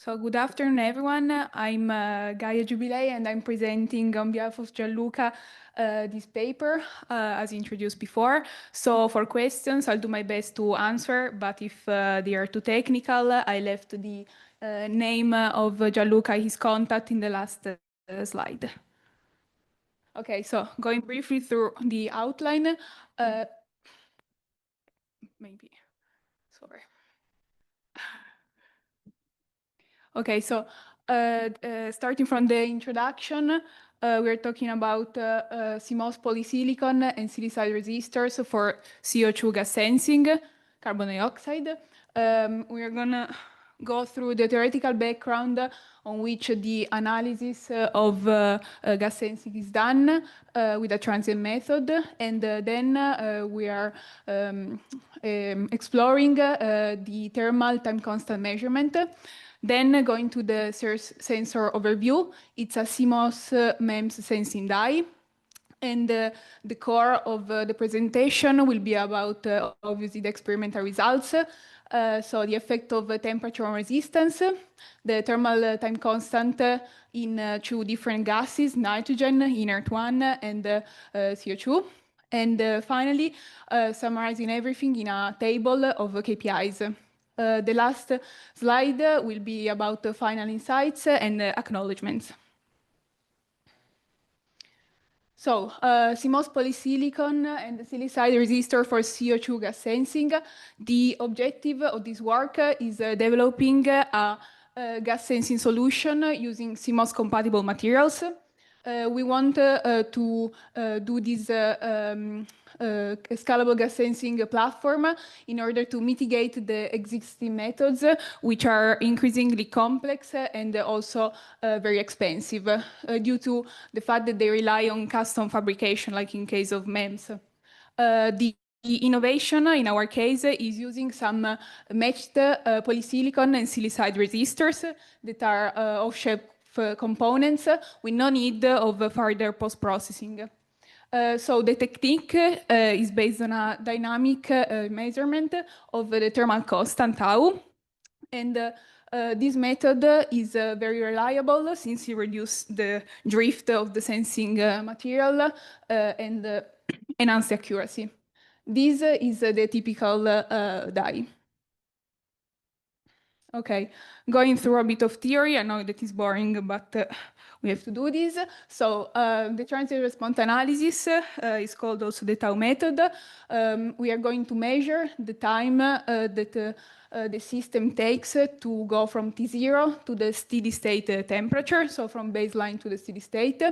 So good afternoon, everyone. I'm Gaia Jubilei, and I'm presenting on behalf of Gianluca this paper, as introduced before. So for questions, I'll do my best to answer, but if they are too technical, I left the name of Gianluca, his contact in the last slide. Okay, so going briefly through the outline, maybe, sorry. Okay, so starting from the introduction, we're talking about CMOS polysilicon and silicide resistors for CO2 gas sensing, carbon dioxide. We are gonna go through the theoretical background on which the analysis of gas sensing is done with a transient method, and then we are exploring the thermal time constant measurement. Then going to the sensor overview, it's a CMOS MEMS sensing die. And the core of the presentation will be about, obviously, the experimental results. So the effect of temperature on resistance, the thermal time constant in two different gases, nitrogen, inert one, and CO2. And finally, summarizing everything in a table of KPIs. The last slide will be about the final insights and acknowledgements. So, CMOS polysilicon and the silicide resistor for CO2 gas sensing. The objective of this work is developing a gas sensing solution using CMOS compatible materials. We want to do this scalable gas sensing platform in order to mitigate the existing methods, which are increasingly complex and also very expensive due to the fact that they rely on custom fabrication, like in case of MEMS. The innovation in our case is using some matched polysilicon and silicide resistors that are off-shelf components with no need of further post-processing. So the technique is based on a dynamic measurement of the thermal constant tau, and this method is very reliable since it reduces the drift of the sensing material and enhance the accuracy. This is the typical die. Okay, going through a bit of theory. I know that is boring, but we have to do this. So the transient response analysis is called also the tau method. We are going to measure the time that the system takes to go from T0 to the steady state temperature, so from baseline to the steady state.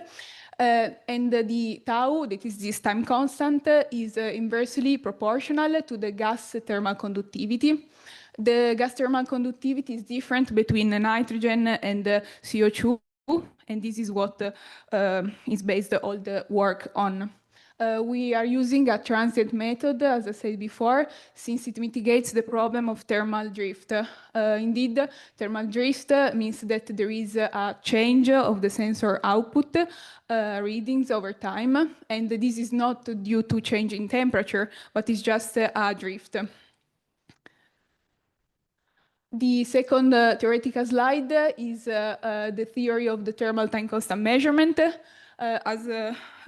And the tau, that is this time constant, is inversely proportional to the gas thermal conductivity. The gas thermal conductivity is different between nitrogen and CO2, and this is what is based all the work on. We are using a transient method, as I said before, since it mitigates the problem of thermal drift. Indeed, thermal drift means that there is a change of the sensor output readings over time, and this is not due to change in temperature, but it's just a drift. The second theoretical slide is the theory of the thermal time constant measurement. As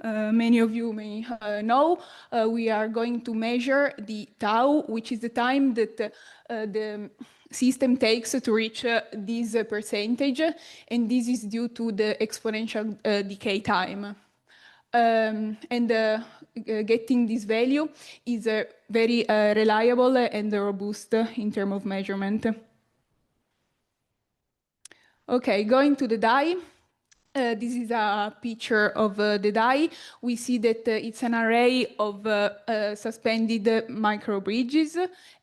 many of you may know, we are going to measure the tau, which is the time that the system takes to reach this percentage, and this is due to the exponential decay time. Getting this value is very reliable and robust in terms of measurement. Okay, going to the die. This is a picture of the die. We see that it's an array of suspended micro bridges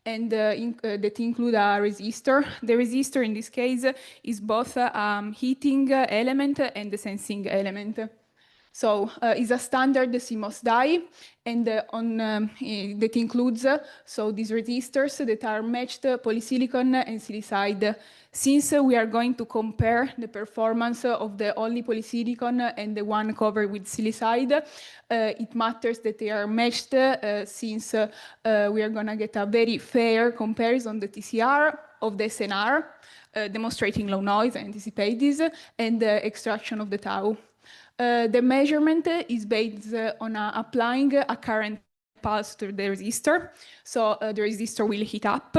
and that include a resistor. The resistor in this case is both a heating element and the sensing element. So it's a standard CMOS die, and that includes so these resistors that are matched polysilicon and silicide. Since we are going to compare the performance of the only polysilicon and the one covered with silicide, it matters that they are matched since we are going to get a very fair comparison, the TCR of the SNR, demonstrating low noise, I anticipate this, and the extraction of the tau. The measurement is based on applying a current pulse to the resistor. So the resistor will heat up,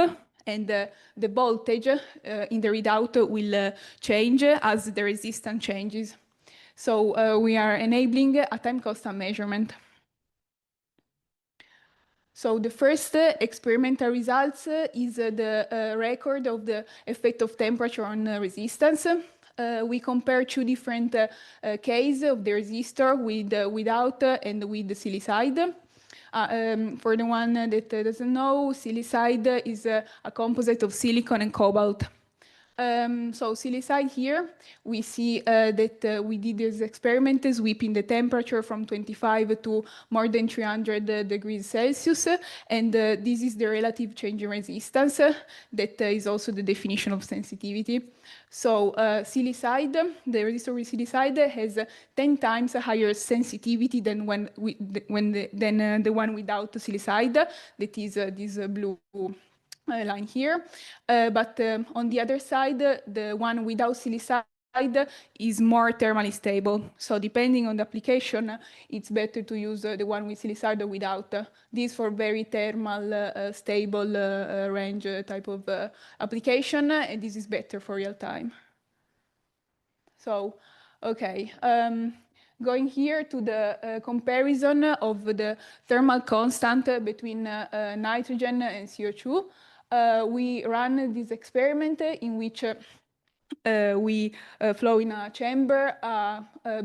and the voltage in the readout will change as the resistance changes. So we are enabling a time constant measurement. So the first experimental results is the record of the effect of temperature on resistance. We compare two different cases of the resistor with without and with the silicide. For the one that doesn't know, silicide is a composite of silicon and cobalt. So silicide here, we see that we did this experiment sweeping the temperature from 25 to more than 300 degrees Celsius, and this is the relative change in resistance that is also the definition of sensitivity. So silicide, the resistor with silicide has 10 times higher sensitivity than the one without silicide, that is this blue line here. But on the other side, the one without silicide is more thermally stable. So depending on the application, it's better to use the one with silicide or without. This for very thermal, stable range type of application, and this is better for real time. So, okay. Going here to the comparison of the thermal constant between nitrogen and CO2. We run this experiment in which we flow in a chamber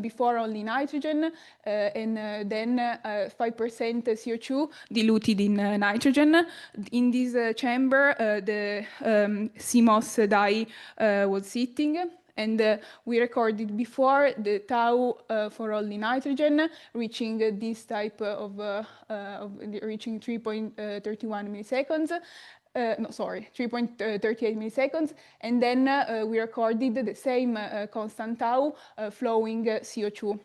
before only nitrogen and then 5% CO2 diluted in nitrogen. In this chamber, the CMOS dye was sitting. And we recorded before the tau for only nitrogen, reaching this type of reaching 3.31 milliseconds. No, sorry, 3.38 milliseconds. And then we recorded the same constant tau flowing CO2.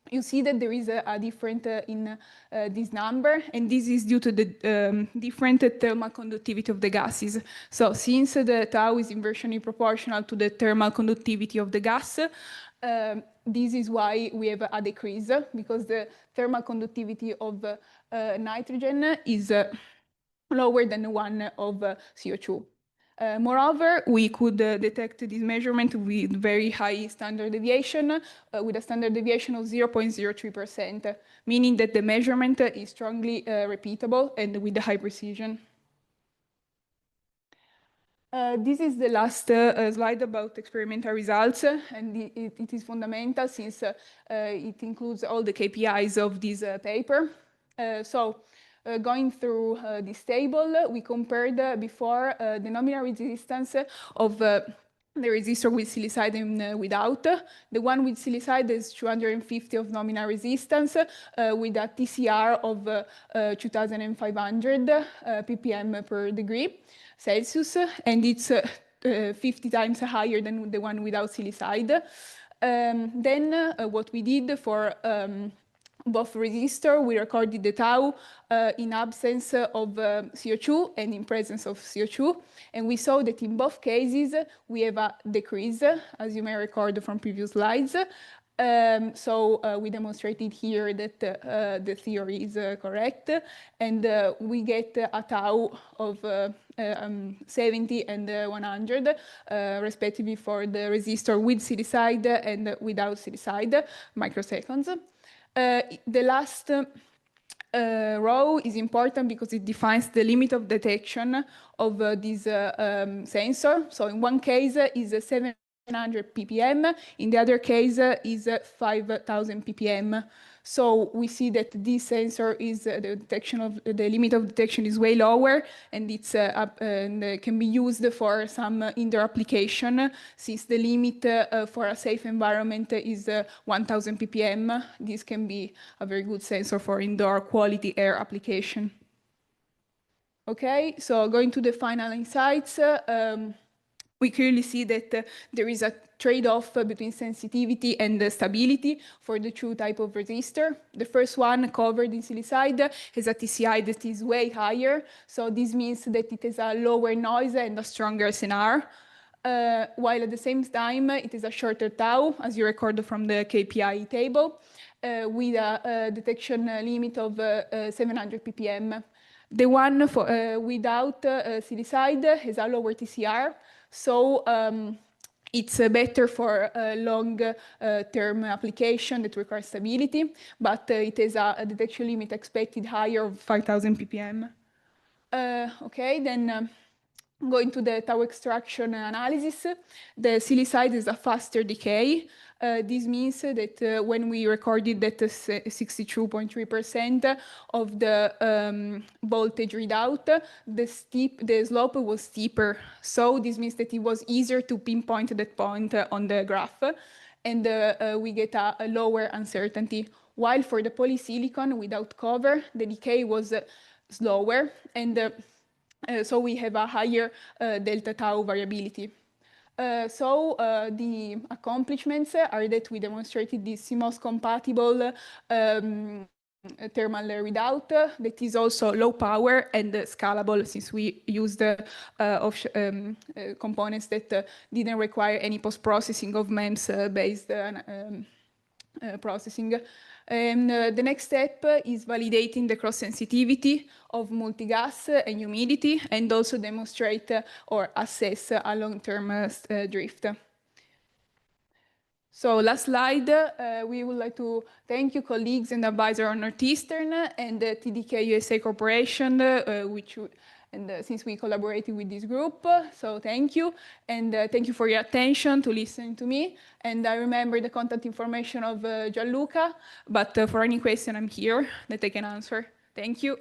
You see that there is a difference in this number, and this is due to the different thermal conductivity of the gases. So since the tau is inversely proportional to the thermal conductivity of the gas, this is why we have a decrease, because the thermal conductivity of nitrogen is lower than the one of CO2. Moreover, we could detect this measurement with very high standard deviation, with a standard deviation of 0.03%, meaning that the measurement is strongly repeatable and with high precision. This is the last slide about experimental results, and it is fundamental since it includes all the KPIs of this paper. Going through this table, we compared before the nominal resistance of the resistor with silicide and without. The one with silicide is 250 of nominal resistance with a TCR of 2,500 ppm per degree Celsius, and it's 50 times higher than the one without silicide. Then what we did for both resistors, we recorded the tau in absence of CO2 and in presence of CO2. And we saw that in both cases, we have a decrease, as you may record from previous slides. We demonstrated here that the theory is correct. And we get a tau of 70 and 100, respectively, for the resistor with silicide and without silicide, microseconds. The last row is important because it defines the limit of detection of this sensor. So in one case is 700 ppm, in the other case is 5,000 ppm. So we see that this sensor is the limit of detection is way lower, and it's and can be used for some indoor application. Since the limit for a safe environment is 1,000 ppm, this can be a very good sensor for indoor quality air application. Okay, so going to the final insights. we clearly see that there is a trade-off between sensitivity and stability for the two type of resistor. The first one, covered in silicide, has a TCI that is way higher. So this means that it has a lower noise and a stronger SNR. While at the same time, it is a shorter tau, as you record from the KPI table, with a detection limit of 700 ppm. The one without silicide has a lower TCR, so it's better for long-term application that requires stability, but it has a detection limit expected higher of 5,000 ppm. Okay, then going to the tau extraction analysis, the silicide is a faster decay. This means that when we recorded that 62.3% of the voltage readout, the slope was steeper. So this means that it was easier to pinpoint that point on the graph, and we get a lower uncertainty. While for the polysilicon without cover, the decay was slower, and so we have a higher delta tau variability. So the accomplishments are that we demonstrated this CMOS compatible thermal readout that is also low power and scalable, since we used components that didn't require any post-processing of MEMS-based processing. And the next step is validating the cross-sensitivity of multi-gas and humidity, and also demonstrate or assess a long-term drift. So last slide, we would like to thank you, colleagues and advisors on Northeastern and the TDK USA Corporation, since we collaborated with this group, so thank you. And thank you for your attention to listening to me. And I remember the contact information of Gianluca, but for any question, I'm here that I can answer. Thank you.